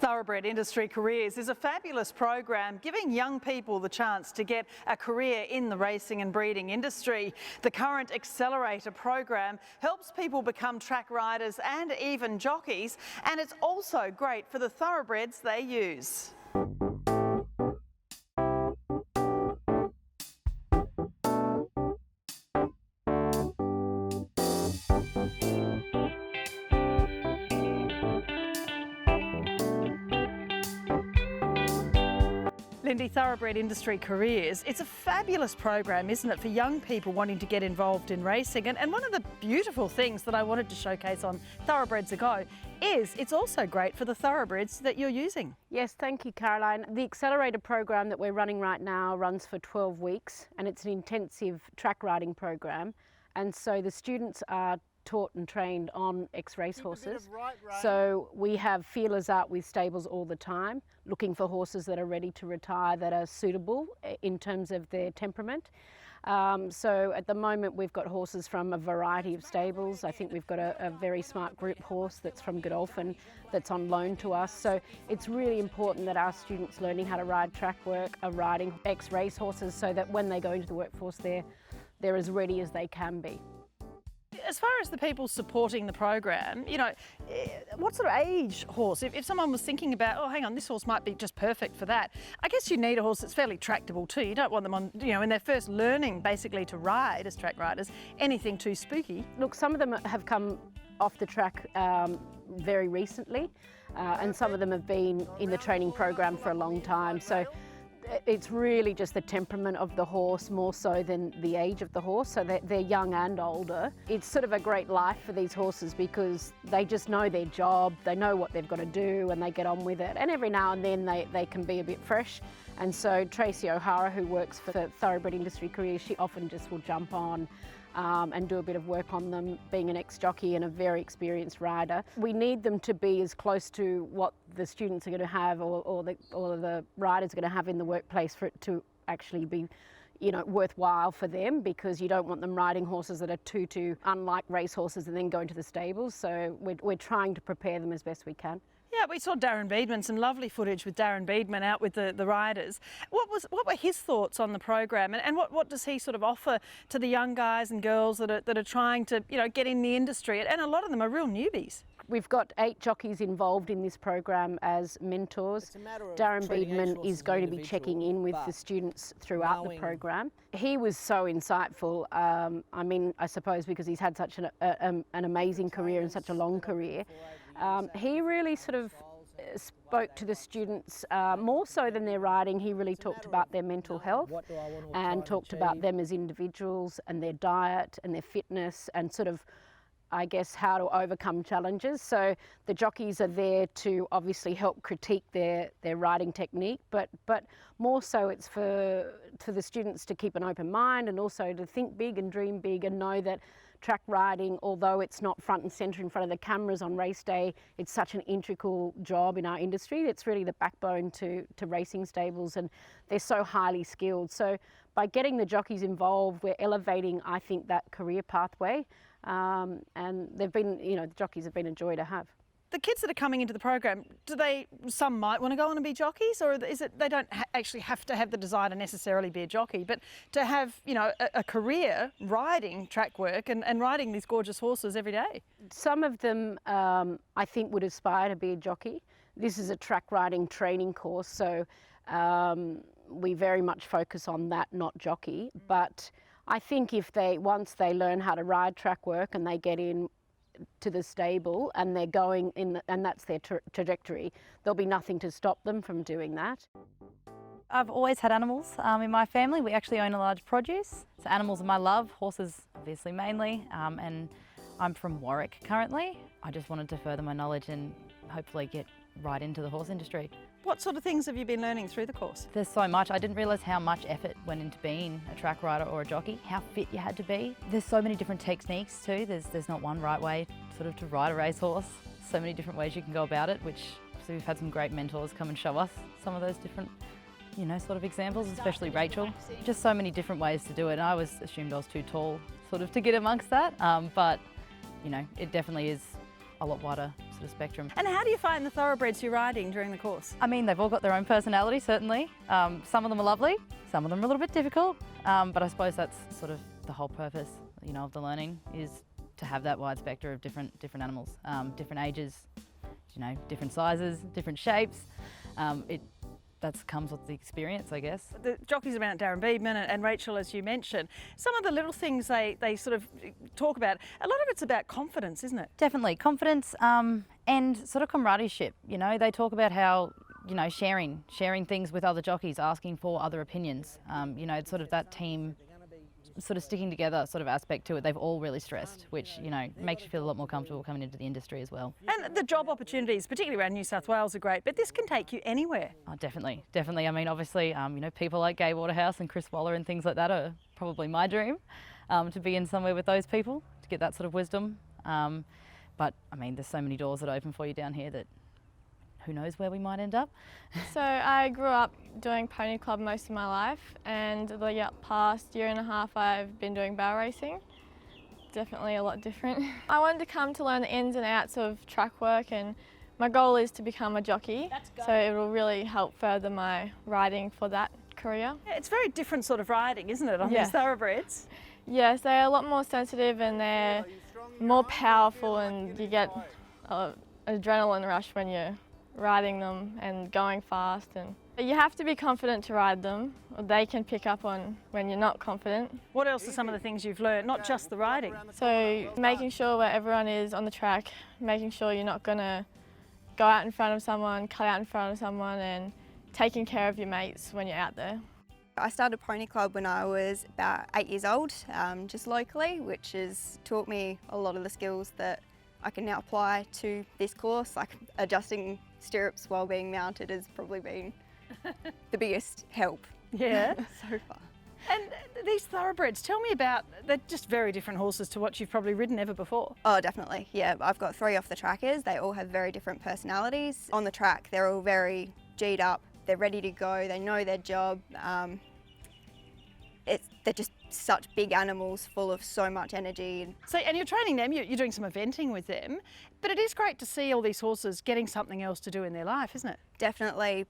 Thoroughbred Industry Careers is a fabulous program giving young people the chance to get a career in the racing and breeding industry. The current Accelerator program helps people become track riders and even jockeys, and it's also great for the thoroughbreds they use. Lindy, Thoroughbred Industry Careers, it's a fabulous program, isn't it, for young people wanting to get involved in racing. And one of the beautiful things that I wanted to showcase on Thoroughbreds Ago is it's also great for the thoroughbreds that you're using. Yes, thank you, Caroline. The Accelerator program that we're running right now runs for 12 weeks, and it's an intensive track riding program. And so the students are taught and trained on ex-racehorses. So we have feelers out with stables all the time, looking for horses that are ready to retire, that are suitable in terms of their temperament. So at the moment we've got horses from a variety of stables. I think we've got a very smart group horse that's from Godolphin that's on loan to us. So it's really important that our students learning how to ride track work are riding ex-racehorses so that when they go into the workforce they're as ready as they can be. As far as the people supporting the program, you know, what sort of age horse? If someone was thinking about, oh, hang on, this horse might be just perfect for that, I guess you need a horse that's fairly tractable too. You don't want them on, you know, when they're first learning basically to ride as track riders, anything too spooky. Look, some of them have come off the track very recently, and some of them have been in the training program for a long time. So it's really just the temperament of the horse more so than the age of the horse, so they're young and older. It's sort of a great life for these horses because they just know their job, they know what they've got to do and they get on with it. And every now and then they can be a bit fresh. And so Tracy O'Hara, who works for Thoroughbred Industry Careers, she often just will jump on and do a bit of work on them, being an ex-jockey and a very experienced rider. We need them to be as close to what the students are going to have or the riders are going to have in the workplace for it to actually be, you know, worthwhile for them, because you don't want them riding horses that are too unlike race horses and then go into the stables. So we're trying to prepare them as best we can. Yeah, we saw Darren Beedman, some lovely footage with Darren Beedman out with the riders. What were his thoughts on the program, and what does he sort of offer to the young guys and girls that are trying to, you know, get in the industry? And a lot of them are real newbies. We've got 8 jockeys involved in this program as mentors. Darren Beedman is going to be checking in with the students throughout the program. He was so insightful. I mean, I suppose because he's had such an amazing career and such a long career. He really sort of spoke to the students more so than their riding. He really talked about their mental health and talked about them as individuals and their diet and their fitness and sort of, I guess, how to overcome challenges. So the jockeys are there to obviously help critique their riding technique, but more so it's for the students to keep an open mind and also to think big and dream big and know that track riding, although it's not front and centre in front of the cameras on race day, it's such an integral job in our industry. It's really the backbone to racing stables, and they're so highly skilled. So by getting the jockeys involved, we're elevating, I think, that career pathway. And they've been, you know, the jockeys have been a joy to have. The kids that are coming into the program, some might want to go on and be jockeys, or is it they don't actually have to have the desire to necessarily be a jockey, but to have, you know, a career riding track work and riding these gorgeous horses every day? Some of them, I think, would aspire to be a jockey. This is a track riding training course, so we very much focus on that, not jockey. But I think once they learn how to ride track work and they get in to the stable and they're going in and that's their trajectory, there'll be nothing to stop them from doing that. I've always had animals in my family. We actually own a large produce, so animals are my love, horses obviously mainly, and I'm from Warwick currently. I just wanted to further my knowledge and hopefully get right into the horse industry. What sort of things have you been learning through the course? There's so much. I didn't realise how much effort went into being a track rider or a jockey, how fit you had to be. There's so many different techniques too. There's not one right way sort of to ride a racehorse. So many different ways you can go about it, which so we've had some great mentors come and show us some of those different, you know, sort of examples, especially Rachel. Just so many different ways to do it. And I was assumed I was too tall sort of to get amongst that, but you know, it definitely is a lot wider sort of spectrum. And how do you find the thoroughbreds you're riding during the course? I mean, they've all got their own personality, certainly. Some of them are lovely, some of them are a little bit difficult, but I suppose that's sort of the whole purpose, you know, of the learning, is to have that wide spectrum of different animals, different ages, you know, different sizes, different shapes. That comes with the experience, I guess. The jockeys around Darren Beedman and Rachel, as you mentioned, some of the little things they sort of talk about, a lot of it's about confidence, isn't it? Definitely, confidence and sort of comradeship. You know, they talk about how, you know, sharing things with other jockeys, asking for other opinions. You know, it's sort of that team sort of sticking together sort of aspect to it. They've all really stressed, which, you know, makes you feel a lot more comfortable coming into the industry as well. And the job opportunities, particularly around New South Wales, are great, but this can take you anywhere. Oh, definitely. I mean, obviously, you know, people like Gay Waterhouse and Chris Waller and things like that are probably my dream, to be in somewhere with those people, to get that sort of wisdom. But, I mean, there's so many doors that open for you down here that who knows where we might end up. So I grew up doing pony club most of my life, and the past year and a half I've been doing barrel racing. Definitely a lot different. I wanted to come to learn the ins and outs of track work, and my goal is to become a jockey, so it will really help further my riding for that career. Yeah, it's very different sort of riding, isn't it, on Yeah. these thoroughbreds? Yes, they're a lot more sensitive and they're more powerful, and you get an adrenaline rush when you're riding them and going fast, and you have to be confident to ride them, or they can pick up on when you're not confident. What else are some of the things you've learned, not just the riding? So making sure where everyone is on the track, making sure you're not going to go out in front of someone, cut out in front of someone, and taking care of your mates when you're out there. I started Pony Club when I was about 8 years old, just locally, which has taught me a lot of the skills that I can now apply to this course. Like adjusting stirrups while being mounted has probably been the biggest help Yeah. so far. And these thoroughbreds, tell me about, they're just very different horses to what you've probably ridden ever before. Oh, definitely. Yeah, I've got 3 off the trackers. They all have very different personalities. On the track, they're all very G'd up. They're ready to go. They know their job. They're just such big animals full of so much energy. So, and you're training them, you're doing some eventing with them, but it is great to see all these horses getting something else to do in their life, isn't it? Definitely,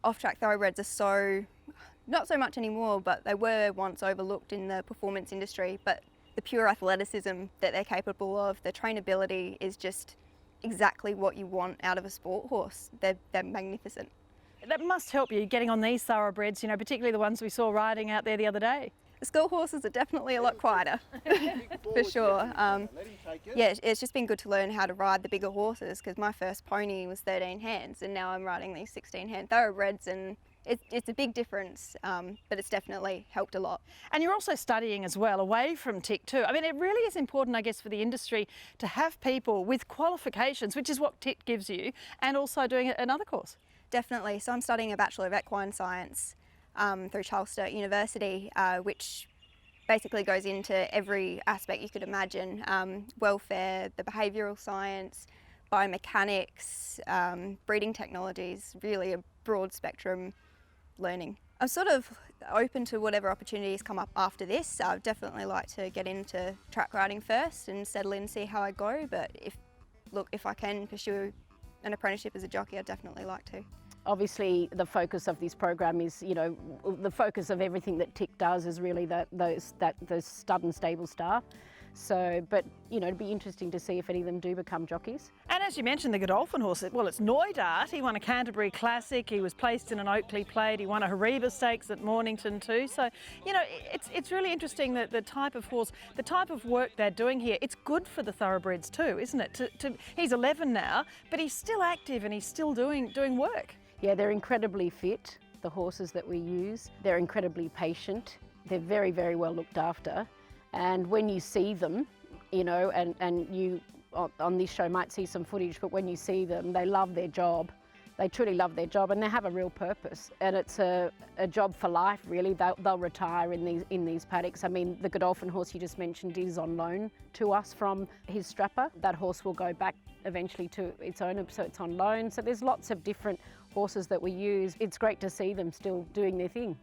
off-track thoroughbreds are so, not so much anymore, but they were once overlooked in the performance industry. But the pure athleticism that they're capable of, the trainability is just exactly what you want out of a sport horse. They're magnificent. That must help you getting on these thoroughbreds, you know, particularly the ones we saw riding out there the other day. The school horses are definitely a lot quieter, for sure. Yeah, it's just been good to learn how to ride the bigger horses, because my first pony was 13 hands and now I'm riding these 16-hand thoroughbreds, and it's a big difference, but it's definitely helped a lot. And you're also studying as well, away from TIC too. I mean, it really is important, I guess, for the industry to have people with qualifications, which is what TIC gives you, and also doing another course. Definitely. So I'm studying a Bachelor of Equine Science through Charles Sturt University, which basically goes into every aspect you could imagine. Welfare, the behavioural science, biomechanics, breeding technologies, really a broad spectrum learning. I'm sort of open to whatever opportunities come up after this. I'd definitely like to get into track riding first and settle in, see how I go, but if I can pursue an apprenticeship as a jockey, I'd definitely like to. Obviously, the focus of this program is, you know, the focus of everything that TIC does is really those stud and stable staff. So, but, you know, it'd be interesting to see if any of them do become jockeys. And as you mentioned, the Godolphin horse, well, it's Neudart. He won a Canterbury Classic. He was placed in an Oakley Plate. He won a Hariba Stakes at Mornington too. So, you know, it's really interesting that the type of horse, the type of work they're doing here, it's good for the thoroughbreds too, isn't it? He's 11 now, but he's still active and he's still doing work. Yeah, they're incredibly fit, the horses that we use. They're incredibly patient. They're very, very well looked after. And when you see them, you know, and you on this show might see some footage, but when you see them, they love their job. They truly love their job, and they have a real purpose. And it's a job for life, really. They'll retire in these paddocks. I mean, the Godolphin horse you just mentioned is on loan to us from his strapper. That horse will go back eventually to its owner, so it's on loan. So there's lots of different horses that we use. It's great to see them still doing their thing.